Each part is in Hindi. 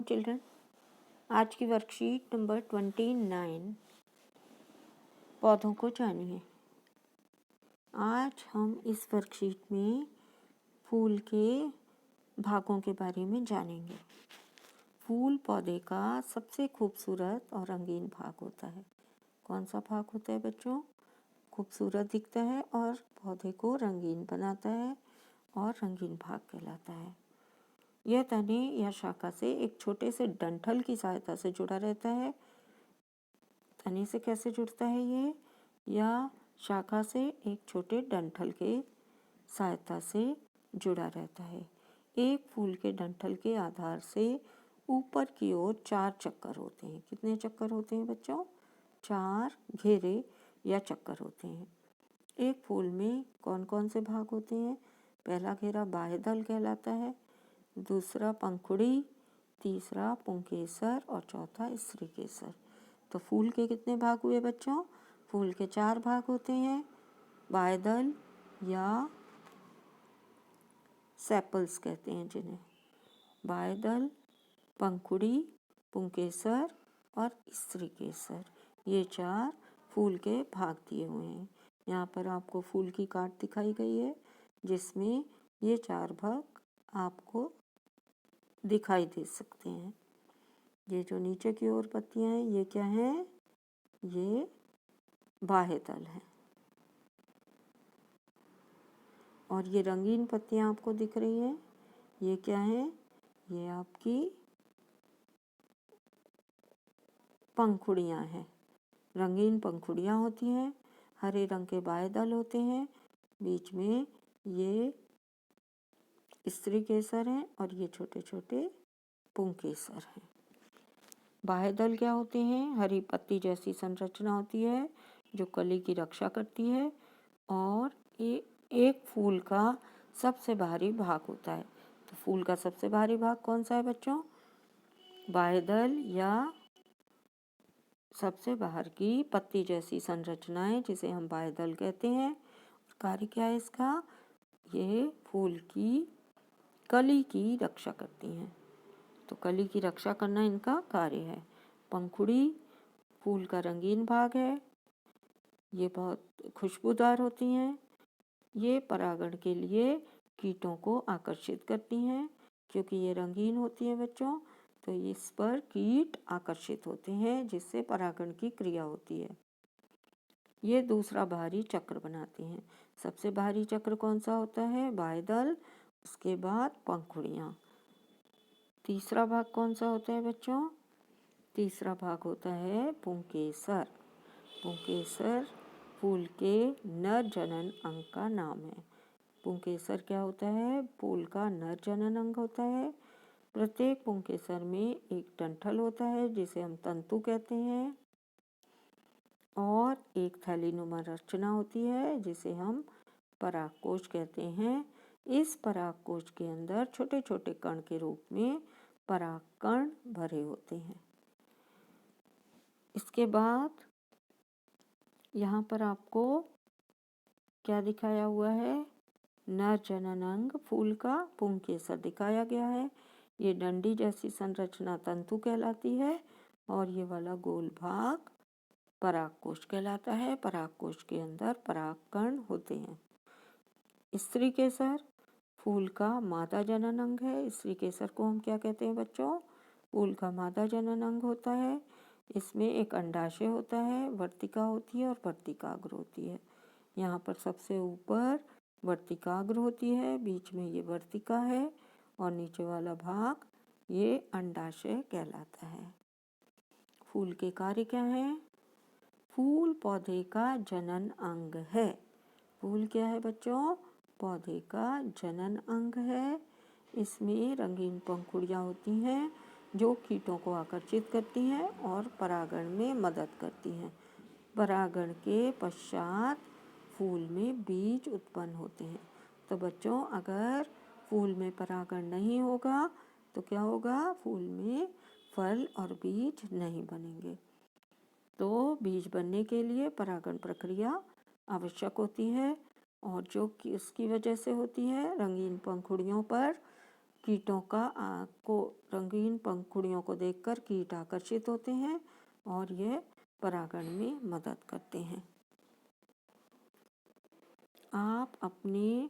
चिल्ड्रन, आज की वर्कशीट नंबर 29 पौधों को जानिए। आज हम इस वर्कशीट में फूल के भागों के बारे में जानेंगे। फूल पौधे का सबसे खूबसूरत और रंगीन भाग होता है। कौन सा भाग होता है बच्चों? खूबसूरत दिखता है और पौधे को रंगीन बनाता है और रंगीन भाग कहलाता है। यह तने या शाखा से एक छोटे से डंठल की सहायता से जुड़ा रहता है। तने से कैसे जुड़ता है ये? या शाखा से एक छोटे डंठल के सहायता से जुड़ा रहता है। एक फूल के डंठल के आधार से ऊपर की ओर 4 चक्कर होते हैं। कितने चक्कर होते हैं बच्चों? 4 घेरे या चक्कर होते हैं। एक फूल में कौन कौन से भाग होते हैं? पहला घेरा बाह्यदल कहलाता है, दूसरा पंखुड़ी, तीसरा पुंकेसर और चौथा स्त्रीकेसर। तो फूल के कितने भाग हुए बच्चों? फूल के 4 भाग होते हैं। बाह्यदल या सेपल्स कहते हैं जिन्हें। बाह्यदल, पंखुड़ी, पुंकेसर और स्त्रीकेसर, ये 4 फूल के भाग दिए हुए हैं। यहाँ पर आपको फूल की काट दिखाई गई है जिसमें ये 4 भाग आपको दिखाई दे सकते हैं। ये जो नीचे की ओर पत्तियां हैं ये क्या हैं? ये बाह्यदल है। और ये रंगीन पत्तियां आपको दिख रही हैं, ये क्या हैं? ये आपकी पंखुड़ियां हैं। रंगीन पंखुड़ियां होती हैं। हरे रंग के बाह्यदल होते हैं, बीच में ये स्त्रीकेसर हैं और ये छोटे छोटे पुंकेसर हैं। बाह्यदल क्या होते हैं? हरी पत्ती जैसी संरचना होती है जो कली की रक्षा करती है और एक फूल का सबसे बाहरी भाग होता है। तो फूल का सबसे बाहरी भाग कौन सा है बच्चों? बाह्यदल या सबसे बाहर की पत्ती जैसी संरचनाएं जिसे हम बाह्यदल कहते हैं। कार्य क्या है इसका? ये फूल की कली की रक्षा करती हैं। तो कली की रक्षा करना इनका कार्य है। पंखुड़ी फूल का रंगीन भाग है। ये बहुत खुशबूदार होती हैं। ये परागण के लिए कीटों को आकर्षित करती हैं। क्योंकि ये रंगीन होती हैं बच्चों, तो इस पर कीट आकर्षित होते हैं जिससे परागण की क्रिया होती है। ये दूसरा बाहरी चक्र बनाती हैं। सबसे बाहरी चक्र कौन सा होता है? बाह्यदल, उसके बाद पंखुड़ियाँ। तीसरा भाग कौन सा होता है बच्चों? तीसरा भाग होता है पुंकेसर। पुंकेसर फूल के नर जनन अंग का नाम है। पुंकेसर क्या होता है? फूल का नर जनन अंग होता है। प्रत्येक पुंकेसर में एक डंठल होता है जिसे हम तंतु कहते हैं और एक थैलीनुमा रचना होती है जिसे हम परागकोश कहते हैं। इस परागकोश के अंदर छोटे छोटे कण के रूप में परागकण भरे होते हैं। इसके बाद यहाँ पर आपको क्या दिखाया हुआ है? नर जनन अंग फूल का पुंकेसर दिखाया गया है। ये डंडी जैसी संरचना तंतु कहलाती है और ये वाला गोल भाग परागकोश कहलाता है। परागकोश के अंदर परागकण होते हैं। स्त्रीकेसर फूल का मादा जनन अंग है। स्त्रीकेसर को हम क्या कहते हैं बच्चों? फूल का मादा जनन अंग होता है। इसमें एक अंडाशय होता है, वर्तिका होती है और वर्तिकाग्र होती है। यहाँ पर सबसे ऊपर वर्तिकाग्र होती है, बीच में ये वर्तिका है और नीचे वाला भाग ये अंडाशय कहलाता है। फूल के कार्य क्या हैं? फूल पौधे का जनन अंग है। फूल क्या है बच्चों? पौधे का जनन अंग है। इसमें रंगीन पंखुड़ियाँ होती हैं जो कीटों को आकर्षित करती हैं और परागण में मदद करती हैं। परागण के पश्चात फूल में बीज उत्पन्न होते हैं। तो बच्चों अगर फूल में परागण नहीं होगा तो क्या होगा? फूल में फल और बीज नहीं बनेंगे। तो बीज बनने के लिए परागण प्रक्रिया आवश्यक होती है और जो कि इसकी वजह से होती है रंगीन पंखुड़ियों पर कीटों को रंगीन पंखुड़ियों को देखकर कीट आकर्षित होते हैं और ये परागण में मदद करते हैं। आप अपने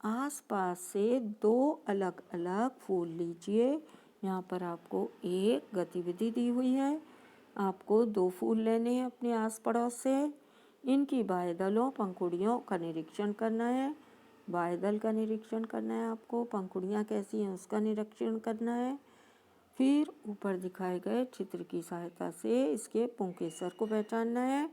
आसपास से 2 अलग अलग फूल लीजिए। यहाँ पर आपको एक गतिविधि दी हुई है। आपको 2 फूल लेने हैं अपने आस पड़ोस से। इनकी बाह्य दलों पंखुड़ियों का निरीक्षण करना है। बाह्य दल का निरीक्षण करना है आपको, पंखुड़ियाँ कैसी हैं उसका निरीक्षण करना है। फिर ऊपर दिखाए गए चित्र की सहायता से इसके पुंकेसर को पहचानना है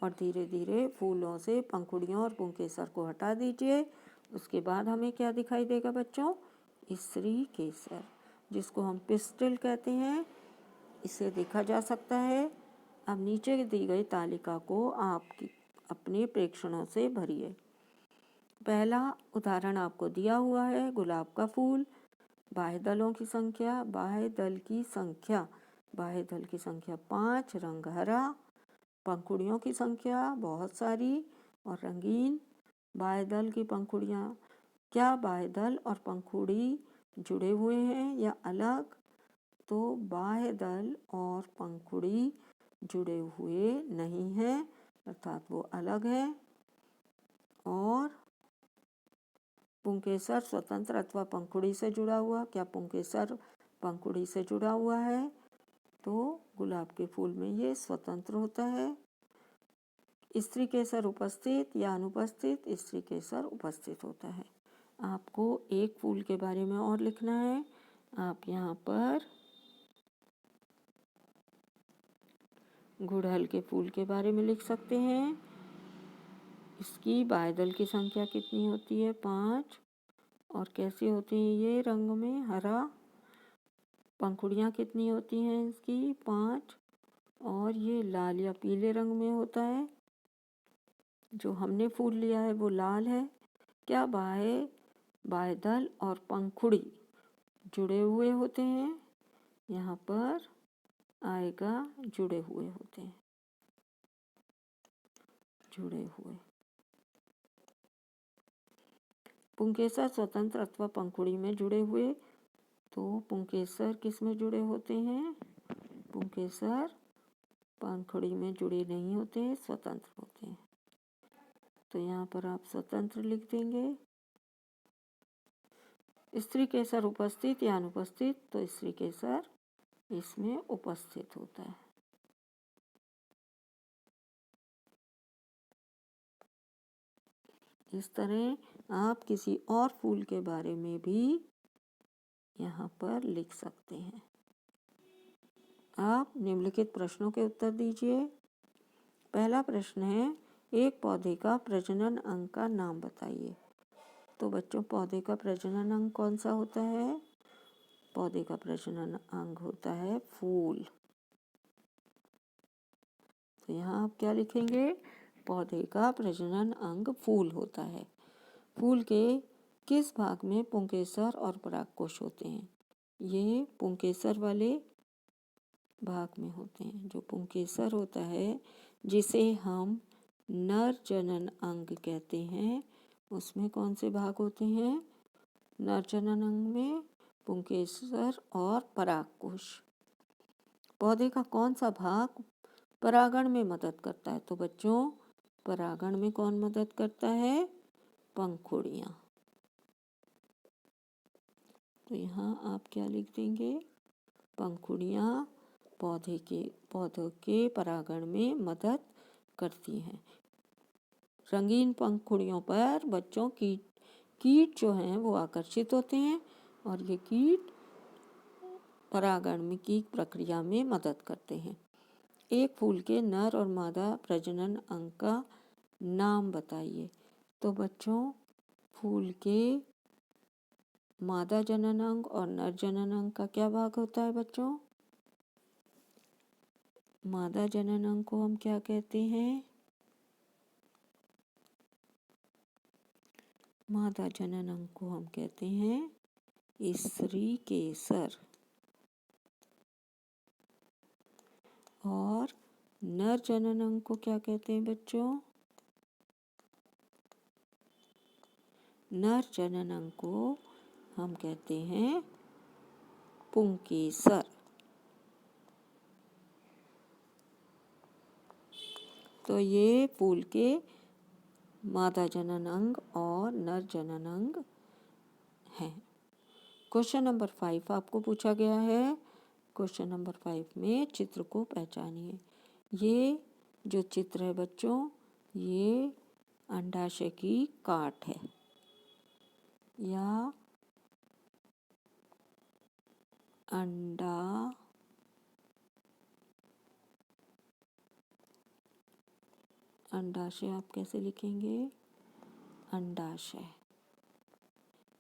और धीरे धीरे फूलों से पंखुड़ियों और पुंकेसर को हटा दीजिए। उसके बाद हमें क्या दिखाई देगा बच्चों? स्त्री केसर, जिसको हम पिस्टिल कहते हैं, इसे देखा जा सकता है। अब नीचे दी गई तालिका को आप अपने प्रेक्षणों से भरिए। पहला उदाहरण आपको दिया हुआ है, गुलाब का फूल। बाह्य दलों की संख्या, बाह्य दल की संख्या 5, रंग हरा। पंखुड़ियों की संख्या बहुत सारी और रंगीन। बाह्य दल की पंखुड़ियाँ, क्या बाह्य दल और पंखुड़ी जुड़े हुए हैं या अलग? तो बाह्य दल और पंखुड़ी जुड़े हुए नहीं हैं, अर्थात वो अलग है। और पुंकेसर स्वतंत्र अथवा पंखुड़ी से जुड़ा हुआ, क्या पुंकेसर पंखुड़ी से जुड़ा हुआ है? तो गुलाब के फूल में ये स्वतंत्र होता है। स्त्री केसर उपस्थित या अनुपस्थित? स्त्री केसर उपस्थित होता है। आपको एक फूल के बारे में और लिखना है। आप यहाँ पर गुड़हल के फूल के बारे में लिख सकते हैं। इसकी बाह्य दल की संख्या कितनी होती है? 5। और कैसे होते हैं ये? रंग में हरा। पंखुड़ियाँ कितनी होती हैं इसकी? 5। और ये लाल या पीले रंग में होता है। जो हमने फूल लिया है वो लाल है। क्या बाह्य दल और पंखुड़ी जुड़े हुए होते हैं? यहाँ पर आएगा जुड़े हुए होते हैं, जुड़े हुए। पुंकेसर स्वतंत्र अथवा पंखुड़ी में जुड़े हुए, तो पुंकेसर किस में जुड़े होते हैं? पुंकेसर पंखुड़ी में जुड़े नहीं होते हैं, स्वतंत्र होते हैं। तो यहाँ पर आप स्वतंत्र लिख देंगे। स्त्री केसर उपस्थित या अनुपस्थित? तो स्त्री केसर इसमें उपस्थित होता है। इस तरह आप किसी और फूल के बारे में भी यहाँ पर लिख सकते हैं। आप निम्नलिखित प्रश्नों के उत्तर दीजिए। पहला प्रश्न है, एक पौधे का प्रजनन अंग का नाम बताइए। तो बच्चों, पौधे का प्रजनन अंग कौन सा होता है? पौधे का प्रजनन अंग होता है फूल। तो यहाँ आप क्या लिखेंगे? पौधे का प्रजनन अंग फूल होता है। फूल के किस भाग में पुंकेसर और परागकोश होते हैं? ये पुंकेसर वाले भाग में होते हैं। जो पुंकेसर होता है, जिसे हम नर जनन अंग कहते हैं, उसमें कौन से भाग होते हैं? नर जनन अंग में पुंकेसर और परागकोश। पौधे का कौन सा भाग परागण में मदद करता है? तो बच्चों, परागण में कौन मदद करता है? पंखुड़ियाँ। तो यहाँ आप क्या लिख देंगे? पंखुड़ियाँ पौधों के परागण में मदद करती हैं। रंगीन पंखुड़ियों पर बच्चों कीट जो हैं वो आकर्षित होते हैं और ये कीट परागण की प्रक्रिया में मदद करते हैं। एक फूल के नर और मादा प्रजनन अंग का नाम बताइए। तो बच्चों, फूल के मादा जनन अंग और नर जनन अंग का क्या भाग होता है बच्चों? मादा जनन अंग को हम क्या कहते हैं? मादा जनन अंग को हम कहते हैं स्त्री केसर। और नर जनन अंग को क्या कहते हैं बच्चों? नर जनन अंग को हम कहते हैं पुंकेसर। तो ये फूल के मादा जनन अंग और नर जनन अंग हैं। क्वेश्चन नंबर 5 आपको पूछा गया है। क्वेश्चन नंबर 5 में चित्र को पहचानिए। ये जो चित्र है बच्चों, ये अंडाशय की काट है या अंडाशय आप कैसे लिखेंगे? अंडाशय,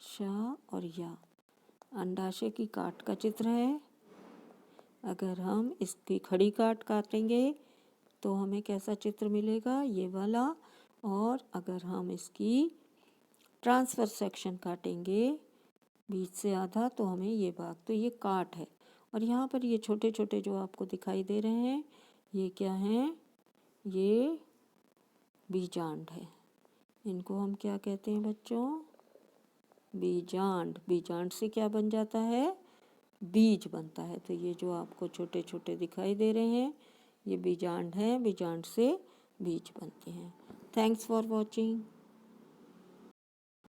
श और या। अंडाशय की काट का चित्र है। अगर हम इसकी खड़ी काट काटेंगे तो हमें कैसा चित्र मिलेगा? ये वाला। और अगर हम इसकी ट्रांसफर सेक्शन काटेंगे बीच से आधा तो हमें ये भाग, तो ये काट है। और यहाँ पर ये छोटे छोटे जो आपको दिखाई दे रहे हैं, ये क्या हैं? ये बीजांड है। इनको हम क्या कहते हैं बच्चों? बीजांड। बीजांड से क्या बन जाता है? बीज बनता है। तो ये जो आपको छोटे छोटे दिखाई दे रहे हैं, ये बीजांड हैं। बीजांड से बीज बनते हैं। Thanks for watching.